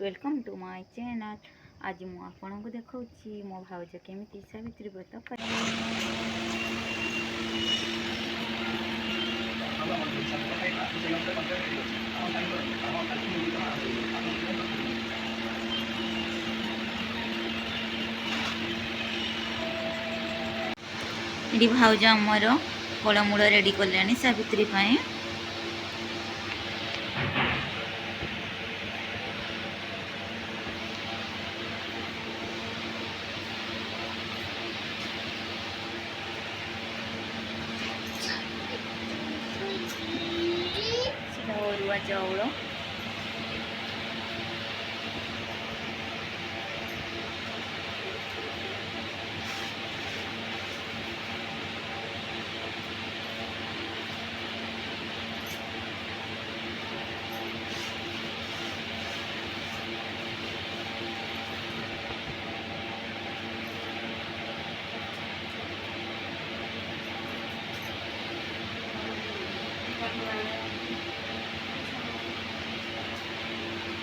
Welcome to my channel. आज मु आपन को देखौछि मो भाउज केमिति सावित्री व्रत करे। एडी भाउज हमर फलमूल रेडी करले सावित्री पाए। अरुआ चाउल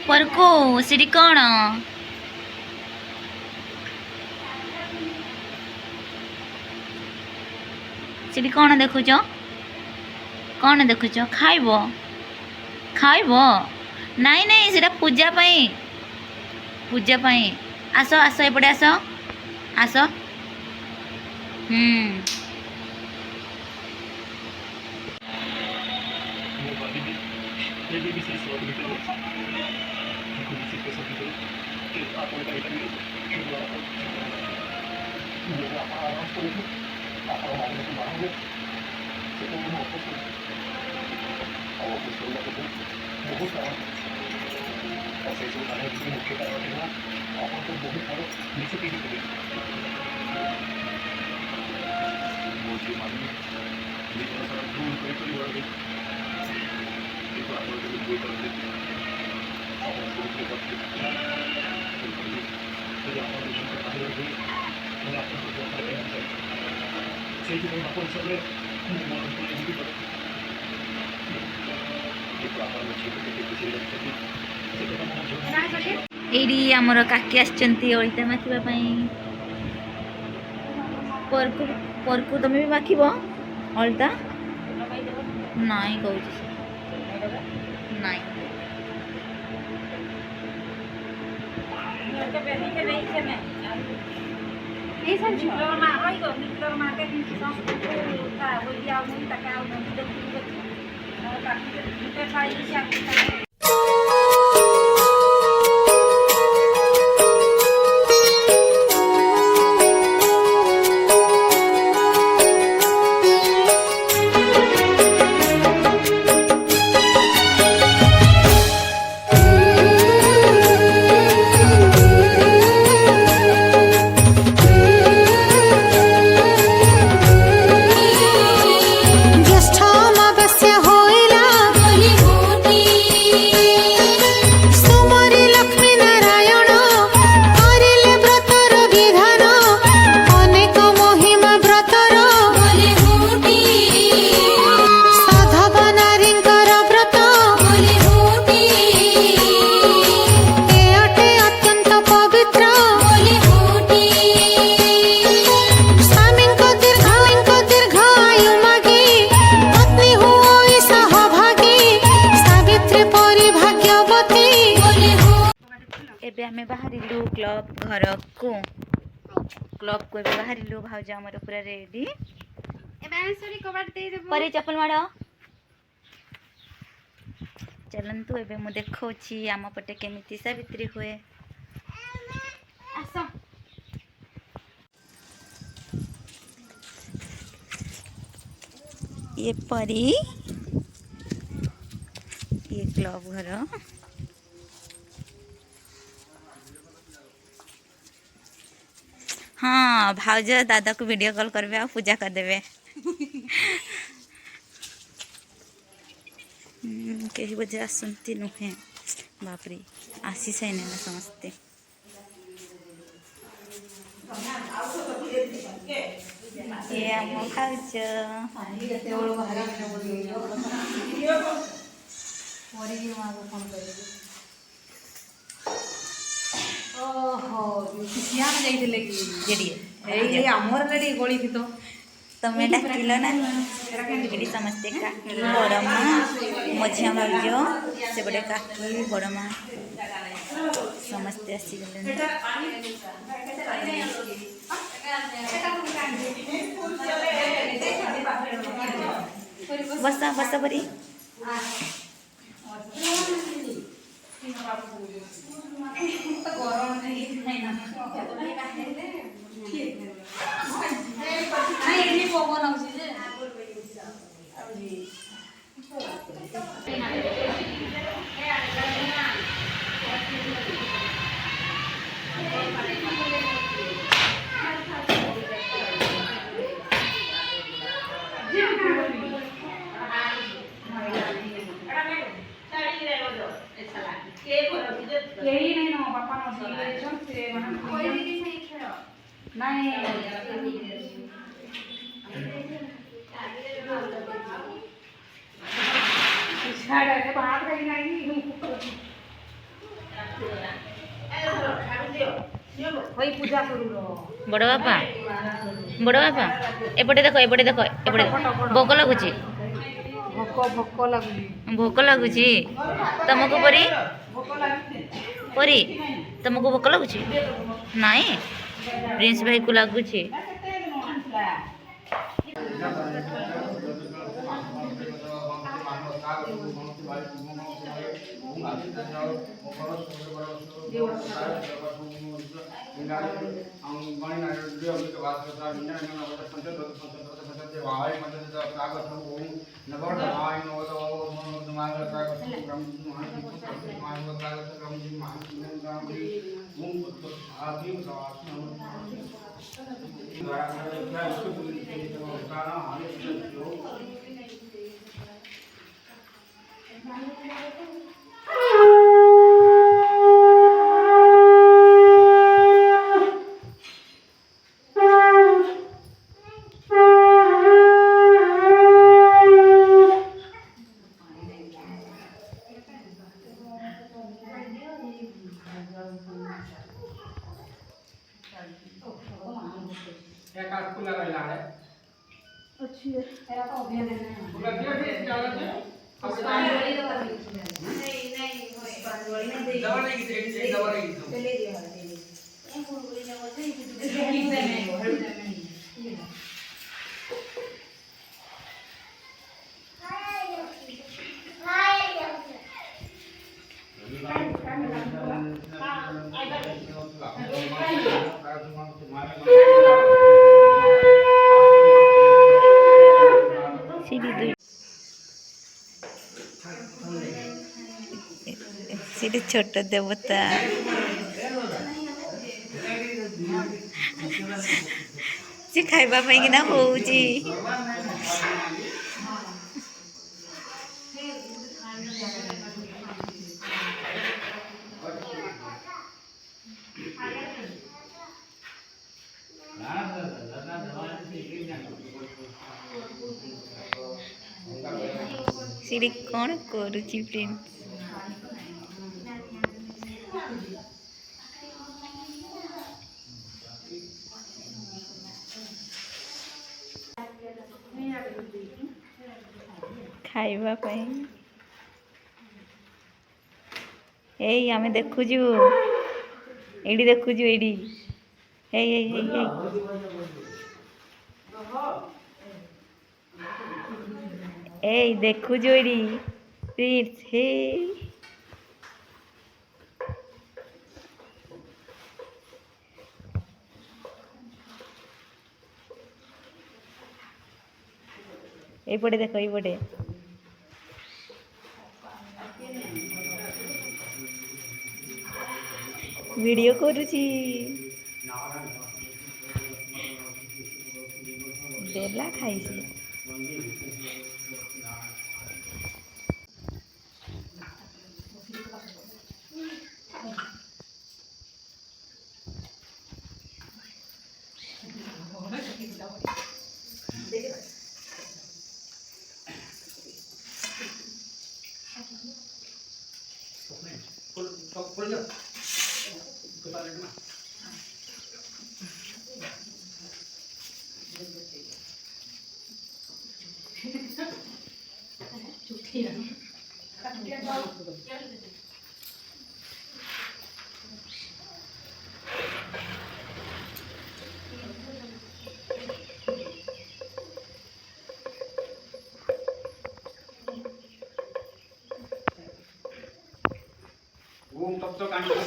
परको सीढ़ी कौन सीढ़ी कौन देखुच खाइब खाइब नाई नाई सीटा पूजा पाई आस आस एपटे आस आस एडी आमर काकी आछंती ओळिता माखिबा पई परकु परकु तमे भी माखिबो ओळिता नाई कहूची नाई ये सब मित्र मा होई गो मित्र मा के दिन संस्कृत था वो याव नहीं तकाव नहीं देखि और काकी के खाई से आमे बाहरिलु क्लब घर को बाहरिलु भाउज हमर पूरा रेडी परे चप्पल माड़ चलंतु एबे मु देखौछि आम पटे केमिति सावित्री हुए आसो ये परी ये क्लब घर हाँ भाउज दादा को वीडियो कॉल करबे आ पूजा कर देबे कहीं बजे आसती नुहे बापरे आसी से ना समस्ते ये आम भाउज ଓହୋ ସିଆଡ଼େ ଯାଇଥିଲେ କି ଯେଡ଼ିଏ ଏଇ ଆମର ରେଡ଼ି ଗଳିକି ତ ତମେ ଡାକିଲ ନା ଏଠି ସମସ୍ତେ କାକି ବଡ଼ ମା ମଝିଆ ଭାଉଜ ସେପଟେ କାକି ବଡ଼ ମା ସମସ୍ତେ ଆସିଗଲେଣି। ବସ ବସ ପରି यही नहीं ना पापा ना सिलेक्शन से मतलब कोई भी नहीं खेलो नहीं छाड़ा है बाहर कहीं नहीं वही पूजा करू रो ବଡ଼ ବାପା ଏପଟେ ଦେଖ ଏପଟେ ଭୋକ ଲାଗୁଛି ଭୋକ ଲାଗୁଛି ଭୋକ ଲାଗୁଛି ତମକୁ ପରି ପରି ତମକୁ ଭୋକ ଲାଗୁଛି ନାଇଁ ପ୍ରିନ୍ସ ଭାଇକୁ ଲାଗୁଛି। ସେଠି ଛୋଟ ଦେବତା ସେ ଖାଇବା ପାଇଁକିନା ହଉଛି ସେଠି କ'ଣ କରୁଛି ପ୍ରିନ୍ସ ଖାଇବା ପାଇଁ ଏଇ ଆମେ ଦେଖୁଛୁ ଏଇଠି ଦେଖୁଛୁ ଏଇଠି ଏଇ ଏଇ ଏଇ ଏଇ ଏଇ ଦେଖୁଛୁ ଏଇଠି ପ୍ରିନ୍ସ ହେଇ ଏଇପଟେ ଦେଖ ଏଇପଟେ ଭିଡ଼ିଓ କରୁଛି ଦେଲା ଖାଇଛି ओम तत्व कांचन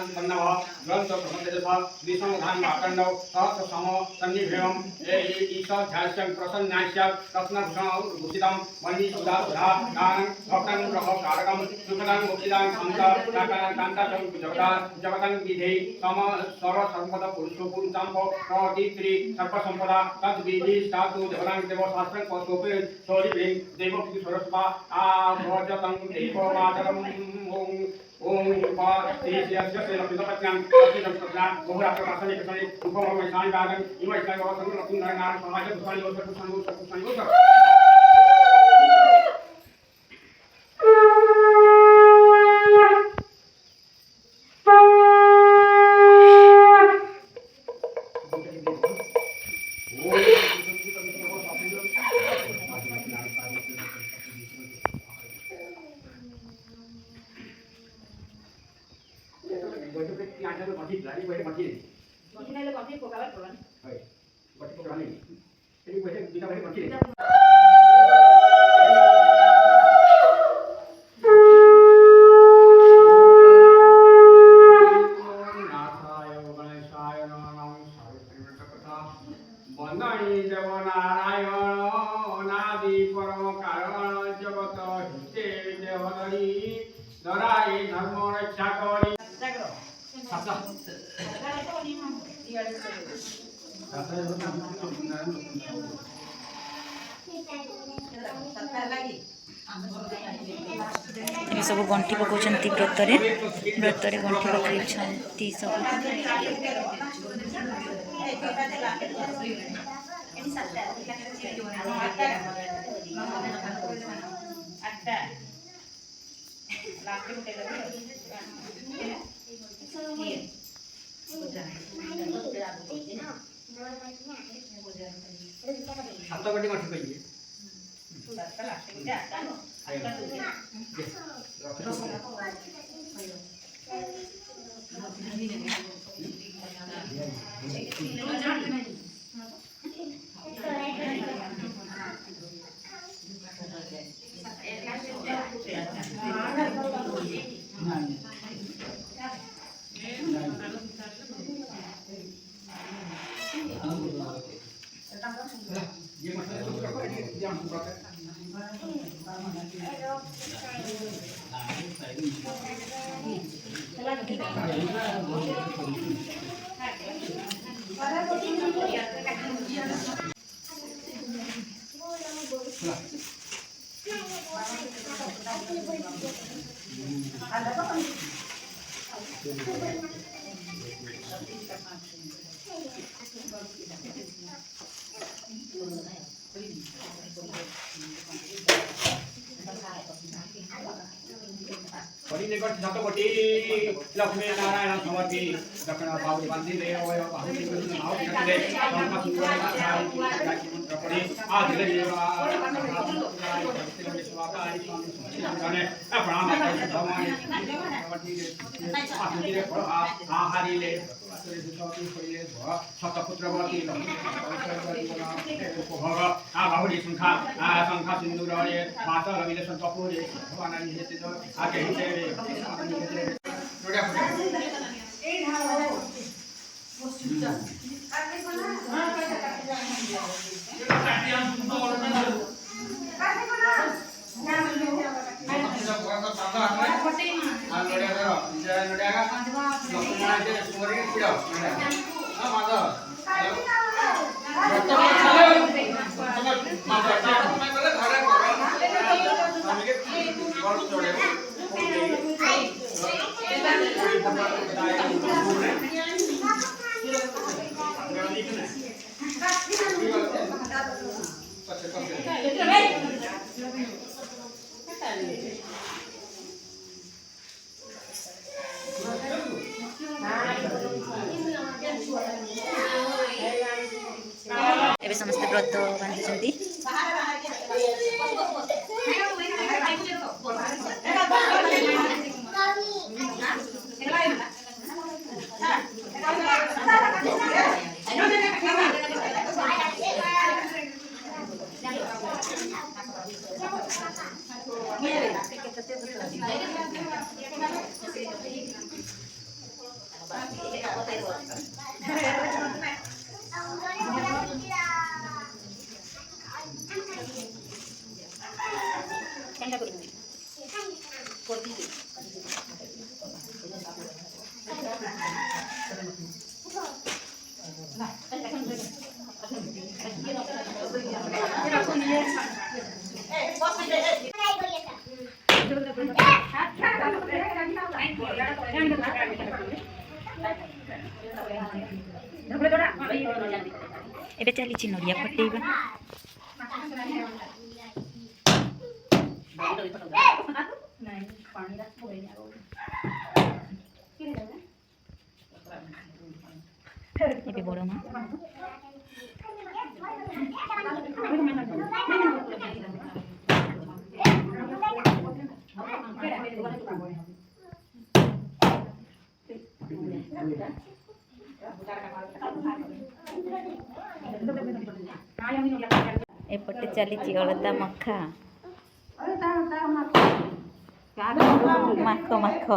सन्नव ग्रंथ प्रमंडलसा विष्णुधान मार्कंडव सहस्र सम सन्निभेयम ईश ध्यास्यं प्रसन्नास्य रत्नभूषण भूषितं वन्नी सुधा सुधा दान भक्तं ग्रह कारकं सुखदं मोक्षिदं संत कांताचं जगतं विधे सम सर्व संपद पुरुषो पुरुषं प्रतीत्री सर्व संपदा तद विधि साधु जगतं देव शास्त्रं पशुपे सौरी देव सरस्वा आभजतं देव मातरं ओम उपा तेजस्य सेलपितपत्न्यां अतिदं सत्ना बहुरात्रपासने कसने उपमो वैशानि भागं इमैस्ताय वसनं रत्न नारायण समाज दुसानि लोक कुसानि लोक वंदनी देव नारायण नादि परम कारण जगत हिते देवधरी धराई धर्म रक्षा करी ये सब गंठी पकाउछन्ती व्रतरे गंठी पकाइछन्ती सब छतपति लक्ष्मी नारायण समर्पी दक्षिण भाव बंदी ले ओय भावनी भाव जगले धर्म सुंदर पड़ी आज ले देवा स्वाकारी स्वामी प्रणाम भगवान आत्मजी रे फल आहारी ले शतपुत्रवती उपभोग भावनी संख्या संख्या सिंदूर माता रविले संतपुर भगवान निहित आगे हिते समस्त व्रत बांधि ଏବେ ଚାଲିଛି ନଡ଼ିଆ ଫଟେଇବା। ଏବେ ବଡ଼ ମା एपटे चली अलता मखा माख माख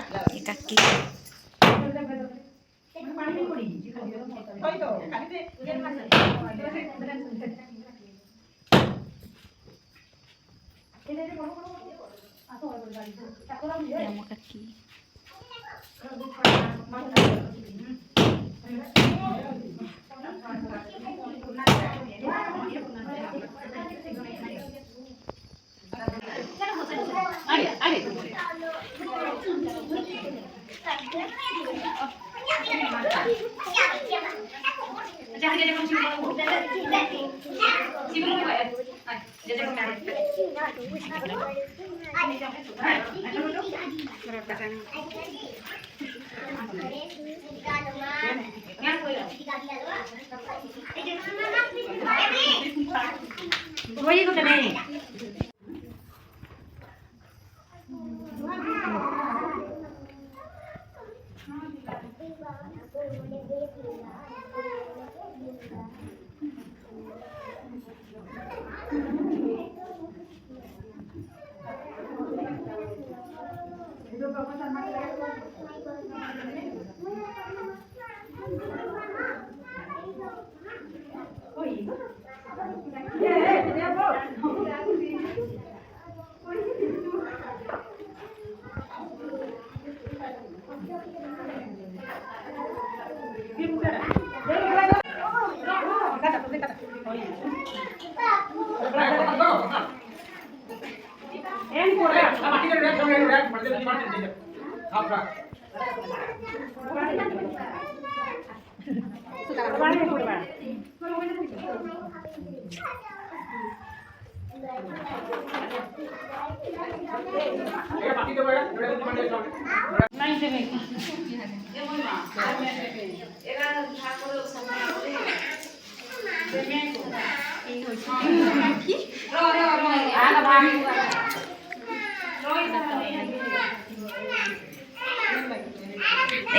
काकी काकी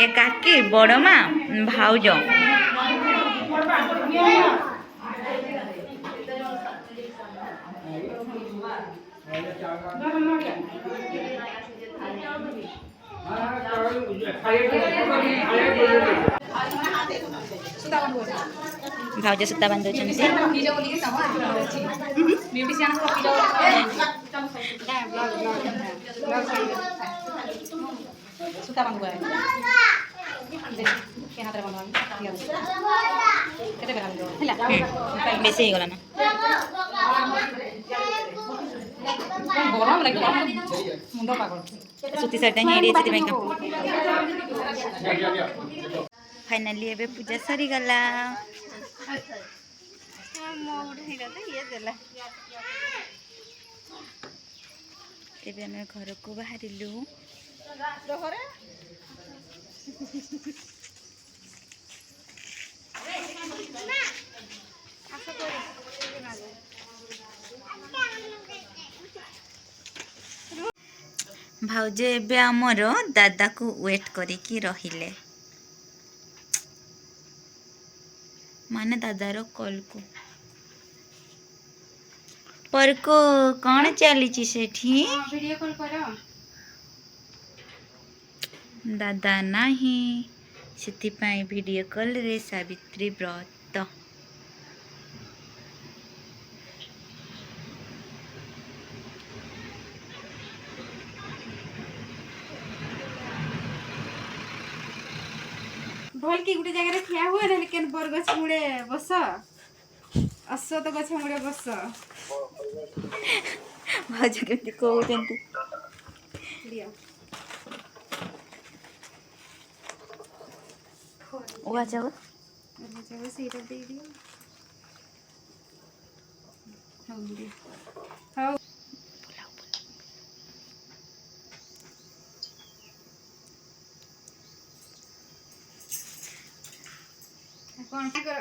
ए काकी बड़ माँ भाउज भाउज सूता बांध बेसी गला ना सूती साड़ी फाइनाली एबे पूजा सरी गला ଏବେ ଆମେ ଘରକୁ ବାହାରିଲୁ। ଭାଉଜ ଏବେ ଆମର ଦାଦାକୁ ୱେଟ୍ କରିକି ରହିଲେ, ମାନେ ଦାଦାର କଲ୍କୁ। ପରକୁ କ'ଣ ଚାଲିଛି ସେଠି? ଭିଡ଼ିଓ କଲ୍ କର। ଦାଦା ନାହିଁ, ସେଥିପାଇଁ ଭିଡ଼ିଓ କଲ୍ରେ ସାବିତ୍ରୀ ବ୍ରତ। ଭଲ କି ଗୋଟେ ଜାଗାରେ ଠିଆ ହୁଅ, ନହେଲେ କେନ୍ ବରଗଛ ମୂଳେ ବସ, ଅଶ୍ୱତ ଗଛ ମୂଳେ ବସ। ଭାଉଜ କେମିତି କହୁଛନ୍ତି। ଦିଅ ଓଆଚାଉ ସେଇଟା ଦେଇଦିଅ। ହଉ ହଉ କ'ଣ କର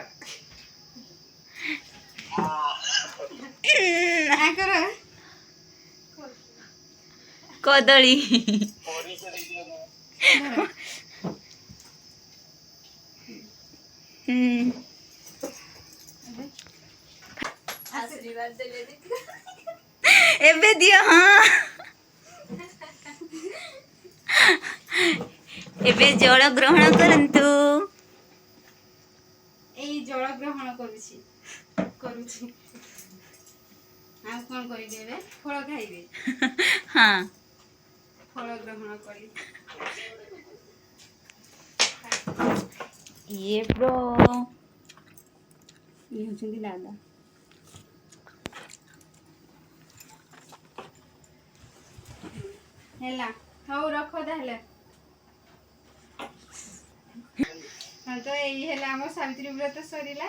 କର କଦଳୀ। ଏବେ ଦିଅ। ହଁ, ଏବେ ଜଳ ଗ୍ରହଣ କରନ୍ତୁ। ଏଇ ଜଳ ଗ୍ରହଣ କରୁଛି। ଆଉ କ'ଣ କରିବି ଏବେ? ଫଳ ଖାଇବେ? ହଁ, ଫଳ ଗ୍ରହଣ କରି ଇଏ ବ୍ରୋ ଇଏ ହେଉଛନ୍ତି ଦାଦା। ହେଲା, ହଉ ରଖ ତାହେଲେ। ହଁ, ତ ଏଇ ହେଲା ଆମ ସାବିତ୍ରୀ ବ୍ରତ ସରିଲା।